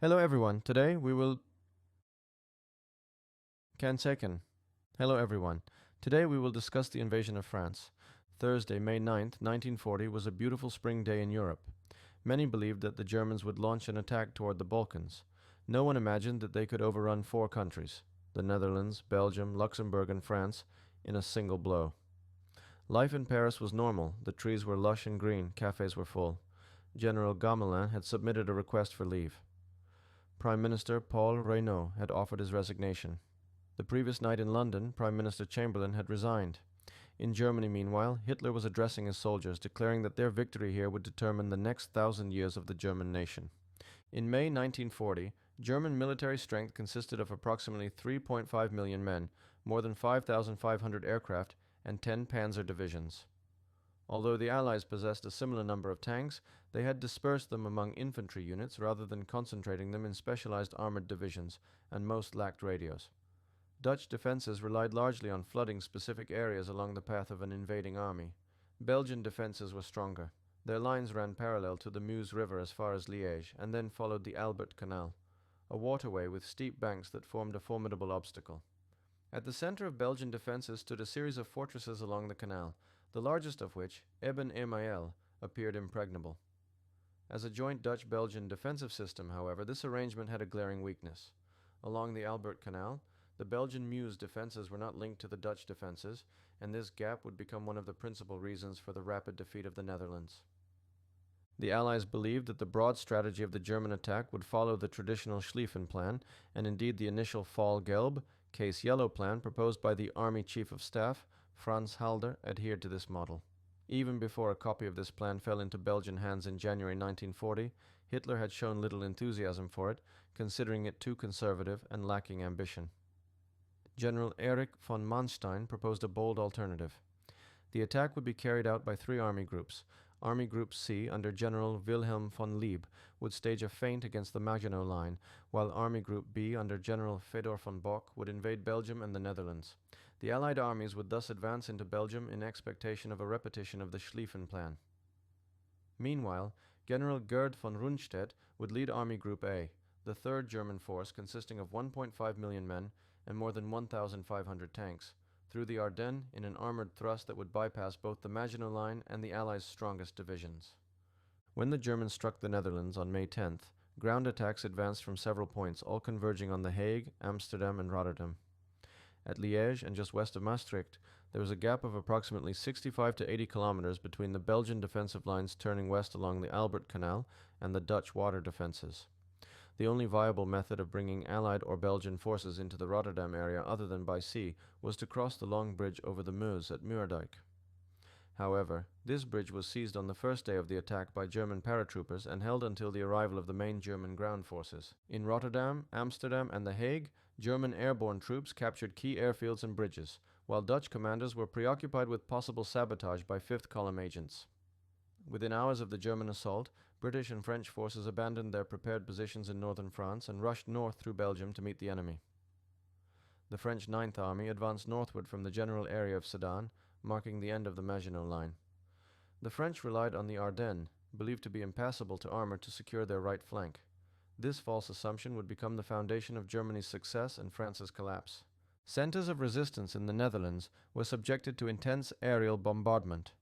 Hello everyone. Today we will Hello everyone. Today we will discuss the invasion of France. Thursday, May 9th, 1940 was a beautiful spring day in Europe. Many believed that the Germans would launch an attack toward the Balkans. No one imagined that they could overrun four countries, the Netherlands, Belgium, Luxembourg, and France, in a single blow. Life in Paris was normal. The trees were lush and green, cafes were full. General Gamelin had submitted a request for leave. Prime Minister Paul Reynaud had offered his resignation. The previous night in London, Prime Minister Chamberlain had resigned. In Germany, meanwhile, Hitler was addressing his soldiers, declaring that their victory here would determine the next 1,000 years of the German nation. In May 1940, German military strength consisted of approximately 3.5 million men, more than 5,500 aircraft, and 10 panzer divisions. Although the Allies possessed a similar number of tanks, they had dispersed them among infantry units rather than concentrating them in specialized armored divisions, and most lacked radios. Dutch defenses relied largely on flooding specific areas along the path of an invading army. Belgian defenses were stronger. Their lines ran parallel to the Meuse River as far as Liège, and then followed the Albert Canal, a waterway with steep banks that formed a formidable obstacle. At the center of Belgian defenses stood a series of fortresses along the canal, the largest of which, Eben Emael, appeared impregnable. As a joint Dutch-Belgian defensive system, however, this arrangement had a glaring weakness. Along the Albert Canal, the Belgian Meuse defenses were not linked to the Dutch defenses, and this gap would become one of the principal reasons for the rapid defeat of the Netherlands. The Allies believed that the broad strategy of the German attack would follow the traditional Schlieffen Plan, and indeed the initial Fall Gelb, Case Yellow plan proposed by the Army Chief of Staff, Franz Halder, adhered to this model. Even before a copy of this plan fell into Belgian hands in January 1940, Hitler had shown little enthusiasm for it, considering it too conservative and lacking ambition. General Erich von Manstein proposed a bold alternative. The attack would be carried out by three army groups. Army Group C, under General Wilhelm von Lieb, would stage a feint against the Maginot Line, while Army Group B, under General Fedor von Bock, would invade Belgium and the Netherlands. The Allied armies would thus advance into Belgium in expectation of a repetition of the Schlieffen Plan. Meanwhile, General Gerd von Rundstedt would lead Army Group A, the third German force consisting of 1.5 million men and more than 1,500 tanks, through the Ardennes in an armored thrust that would bypass both the Maginot Line and the Allies' strongest divisions. When the Germans struck the Netherlands on May 10th, ground attacks advanced from several points, all converging on The Hague, Amsterdam, and Rotterdam. At Liège and just west of Maastricht, there was a gap of approximately 65 to 80 kilometers between the Belgian defensive lines turning west along the Albert Canal and the Dutch water defenses. The only viable method of bringing Allied or Belgian forces into the Rotterdam area other than by sea was to cross the long bridge over the Meuse at Moerdijk. However, this bridge was seized on the first day of the attack by German paratroopers and held until the arrival of the main German ground forces. In Rotterdam, Amsterdam, and The Hague, German airborne troops captured key airfields and bridges, while Dutch commanders were preoccupied with possible sabotage by Fifth Column agents. Within hours of the German assault, British and French forces abandoned their prepared positions in northern France and rushed north through Belgium to meet the enemy. The French Ninth Army advanced northward from the general area of Sedan, marking the end of the Maginot Line. The French relied on the Ardennes, believed to be impassable to armor, to secure their right flank. This false assumption would become the foundation of Germany's success and France's collapse. Centers of resistance in the Netherlands were subjected to intense aerial bombardment.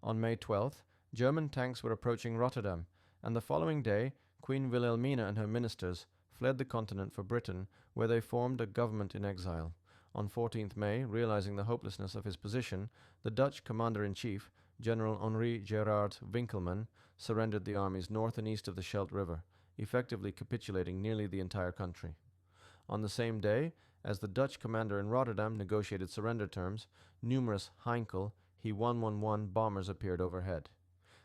On May 12th, German tanks were approaching Rotterdam, and the following day, Queen Wilhelmina and her ministers fled the continent for Britain, where they formed a government in exile. On 14th May, realizing the hopelessness of his position, the Dutch commander-in-chief, General Henri Gerard Winkelmann, surrendered the armies north and east of the Scheldt River, effectively capitulating nearly the entire country. On the same day, as the Dutch commander in Rotterdam negotiated surrender terms, numerous Heinkel He-111 bombers appeared overhead.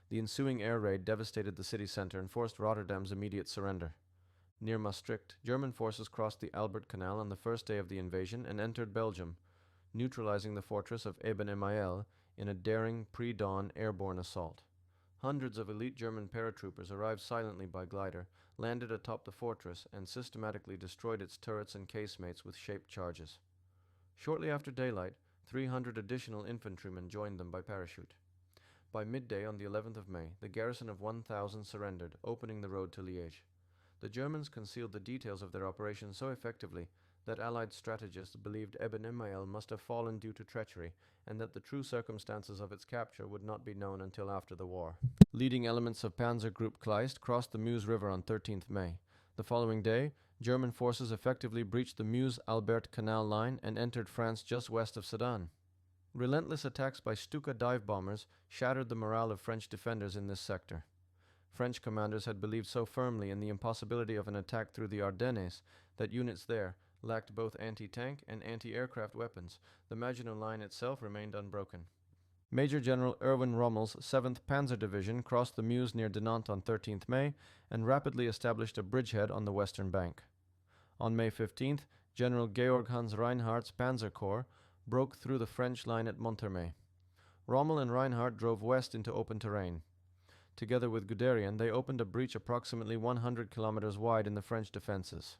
The ensuing air raid devastated the city center and forced Rotterdam's immediate surrender. Near Maastricht, German forces crossed the Albert Canal on the first day of the invasion and entered Belgium, neutralizing the fortress of Eben Emael in a daring pre-dawn airborne assault. Hundreds of elite German paratroopers arrived silently by glider, landed atop the fortress, and systematically destroyed its turrets and casemates with shaped charges. Shortly after daylight, 300 additional infantrymen joined them by parachute. By midday on the 11th of May, the garrison of 1,000 surrendered, opening the road to Liège. The Germans concealed the details of their operation so effectively that Allied strategists believed Eben Emael must have fallen due to treachery, and that the true circumstances of its capture would not be known until after the war. Leading elements of Panzer Group Kleist crossed the Meuse River on 13th May. The following day, German forces effectively breached the Meuse-Albert Canal line and entered France just west of Sedan. Relentless attacks by Stuka dive bombers shattered the morale of French defenders in this sector. French commanders had believed so firmly in the impossibility of an attack through the Ardennes that units there lacked both anti-tank and anti-aircraft weapons. The Maginot Line itself remained unbroken. Major General Erwin Rommel's 7th Panzer Division crossed the Meuse near Dinant on 13th May and rapidly established a bridgehead on the western bank. On May 15th, General Georg Hans Reinhardt's Panzer Corps broke through the French line at Monthermé. Rommel and Reinhardt drove west into open terrain. Together with Guderian, they opened a breach approximately 100 kilometers wide in the French defenses.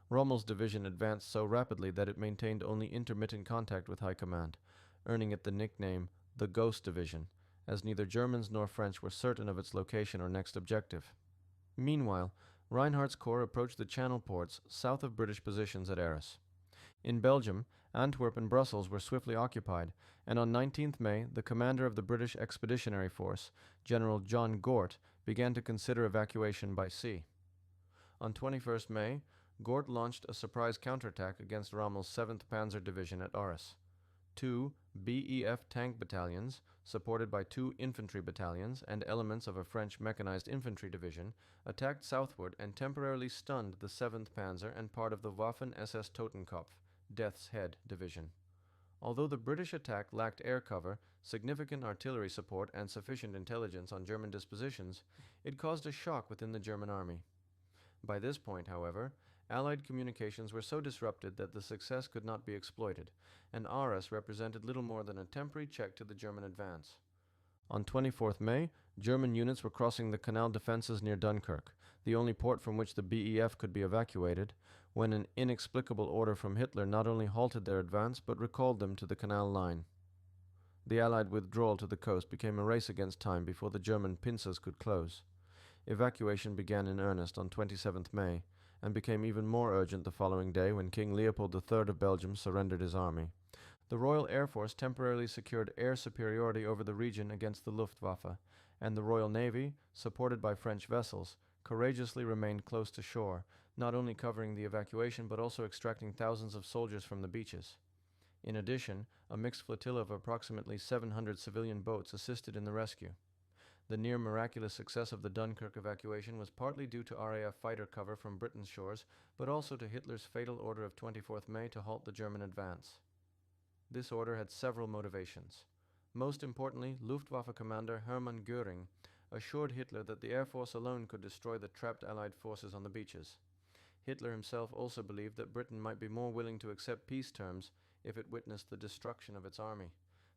Rommel's division advanced so rapidly that it maintained only intermittent contact with high command, earning it the nickname the Ghost Division, as neither Germans nor French were certain of its location or next objective. Meanwhile, Reinhardt's corps approached the Channel ports south of British positions at Arras. In Belgium, Antwerp and Brussels were swiftly occupied, and on 19th May, the commander of the British Expeditionary Force, General John Gort, began to consider evacuation by sea. On 21st May, Gort launched a surprise counterattack against Rommel's 7th Panzer Division at Arras. Two BEF tank battalions, supported by two infantry battalions and elements of a French mechanized infantry division, attacked southward and temporarily stunned the 7th Panzer and part of the Waffen-SS Totenkopf, Death's Head, division. Although the British attack lacked air cover, significant artillery support, and sufficient intelligence on German dispositions, it caused a shock within the German army. By this point, however, Allied communications were so disrupted that the success could not be exploited, and Arras represented little more than a temporary check to the German advance. On 24th May, German units were crossing the canal defenses near Dunkirk, the only port from which the BEF could be evacuated, when an inexplicable order from Hitler not only halted their advance but recalled them to the canal line. The Allied withdrawal to the coast became a race against time before the German pincers could close. Evacuation began in earnest on 27th May, and became even more urgent the following day when King Leopold III of Belgium surrendered his army. The Royal Air Force temporarily secured air superiority over the region against the Luftwaffe, and the Royal Navy, supported by French vessels, courageously remained close to shore, not only covering the evacuation but also extracting thousands of soldiers from the beaches. In addition, a mixed flotilla of approximately 700 civilian boats assisted in the rescue. The near-miraculous success of the Dunkirk evacuation was partly due to RAF fighter cover from Britain's shores, but also to Hitler's fatal order of 24th May to halt the German advance. This order had several motivations. Most importantly, Luftwaffe commander Hermann Göring assured Hitler that the Air Force alone could destroy the trapped Allied forces on the beaches. Hitler himself also believed that Britain might be more willing to accept peace terms if it witnessed the destruction of its army.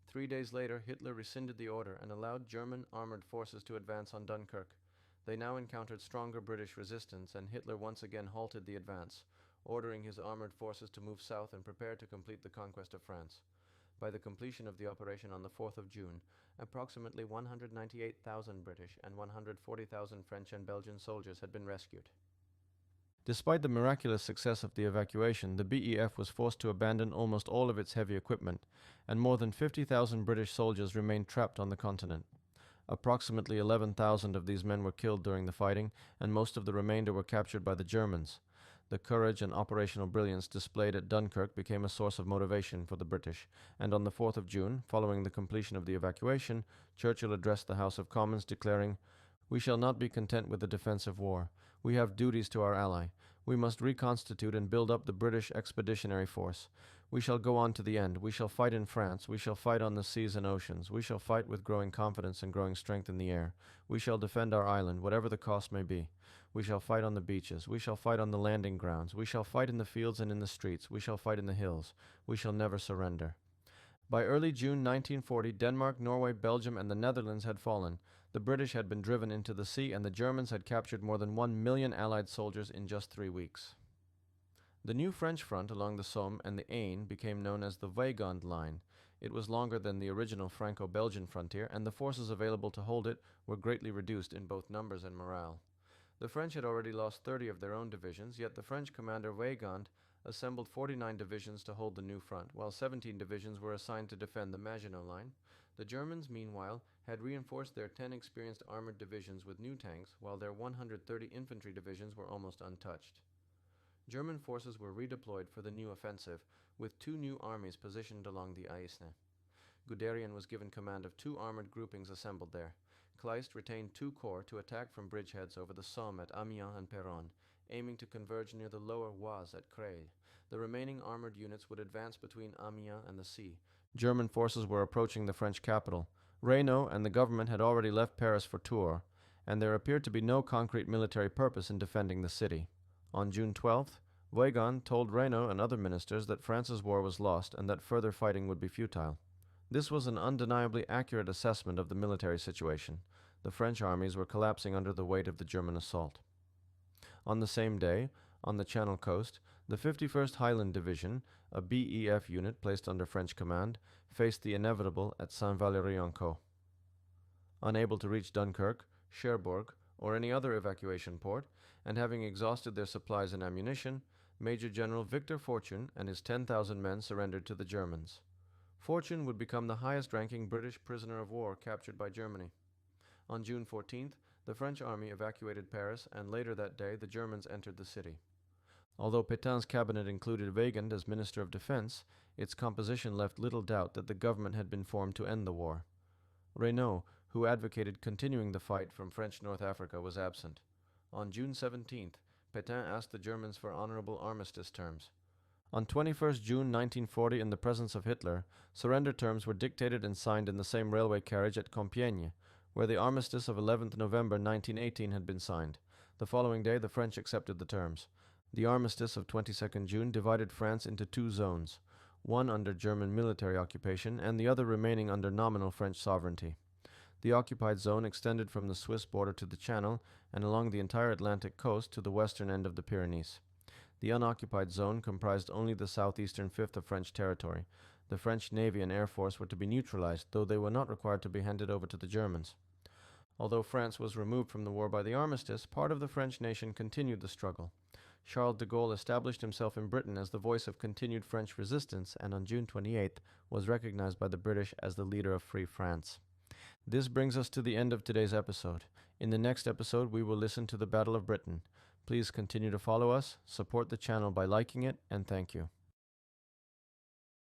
3 days later, Hitler rescinded the order and allowed German armored forces to advance on Dunkirk. They now encountered stronger British resistance, and Hitler once again halted the advance, ordering his armored forces to move south and prepare to complete the conquest of France. By the completion of the operation on the 4th of June, approximately 198,000 British and 140,000 French and Belgian soldiers had been rescued. Despite the miraculous success of the evacuation, the BEF was forced to abandon almost all of its heavy equipment, and more than 50,000 British soldiers remained trapped on the continent. Approximately 11,000 of these men were killed during the fighting, and most of the remainder were captured by the Germans. The courage and operational brilliance displayed at Dunkirk became a source of motivation for the British, and on the 4th of June, following the completion of the evacuation, Churchill addressed the House of Commons declaring, "We shall not be content with the defensive war. We have duties to our ally. We must reconstitute and build up the British Expeditionary Force. We shall go on to the end. We shall fight in France. We shall fight on the seas and oceans. We shall fight with growing confidence and growing strength in the air. We shall defend our island, whatever the cost may be. We shall fight on the beaches. We shall fight on the landing grounds. We shall fight in the fields and in the streets. We shall fight in the hills. We shall never surrender." By early June 1940, Denmark, Norway, Belgium, and the Netherlands had fallen. The British had been driven into the sea, and the Germans had captured more than 1 million Allied soldiers in just 3 weeks. The new French front along the Somme and the Aisne became known as the Weygand Line. It was longer than the original Franco-Belgian frontier, and the forces available to hold it were greatly reduced in both numbers and morale. The French had already lost 30 of their own divisions, yet the French commander Weygand assembled 49 divisions to hold the new front, while 17 divisions were assigned to defend the Maginot Line. The Germans, meanwhile, had reinforced their 10 experienced armored divisions with new tanks, while their 130 infantry divisions were almost untouched. German forces were redeployed for the new offensive, with 2 new armies positioned along the Aisne. Guderian was given command of 2 armored groupings assembled there. Kleist retained 2 corps to attack from bridgeheads over the Somme at Amiens and Péronne, aiming to converge near the lower Oise at Creil. The remaining armored units would advance between Amiens and the sea. German forces were approaching the French capital. Reynaud and the government had already left Paris for Tours, and there appeared to be no concrete military purpose in defending the city. On June 12th, Weygand told Reynaud and other ministers that France's war was lost and that further fighting would be futile. This was an undeniably accurate assessment of the military situation. The French armies were collapsing under the weight of the German assault. On the same day, on the Channel coast, the 51st Highland Division, a BEF unit placed under French command, faced the inevitable at Saint-Valery-en-Caux. Unable to reach Dunkirk, Cherbourg, or any other evacuation port, and having exhausted their supplies and ammunition, Major General Victor Fortune and his 10,000 men surrendered to the Germans. Fortune would become the highest-ranking British prisoner of war captured by Germany. On June 14th, the French army evacuated Paris, and later that day the Germans entered the city. Although Pétain's cabinet included Weygand as Minister of Defense, its composition left little doubt that the government had been formed to end the war. Reynaud, who advocated continuing the fight from French North Africa, was absent. On June 17th, Pétain asked the Germans for honorable armistice terms. On 21st June 1940, in the presence of Hitler, surrender terms were dictated and signed in the same railway carriage at Compiègne, where the armistice of 11th November 1918 had been signed. The following day, the French accepted the terms. The armistice of 22nd June divided France into 2 zones, one under German military occupation and the other remaining under nominal French sovereignty. The occupied zone extended from the Swiss border to the Channel and along the entire Atlantic coast to the western end of the Pyrenees. The unoccupied zone comprised only the southeastern fifth of French territory. The French Navy and Air Force were to be neutralized, though they were not required to be handed over to the Germans. Although France was removed from the war by the armistice, part of the French nation continued the struggle. Charles de Gaulle established himself in Britain as the voice of continued French resistance, and on June 28th was recognized by the British as the leader of Free France. This brings us to the end of today's episode. In the next episode, we will listen to the Battle of Britain. Please continue to follow us, support the channel by liking it, and thank you.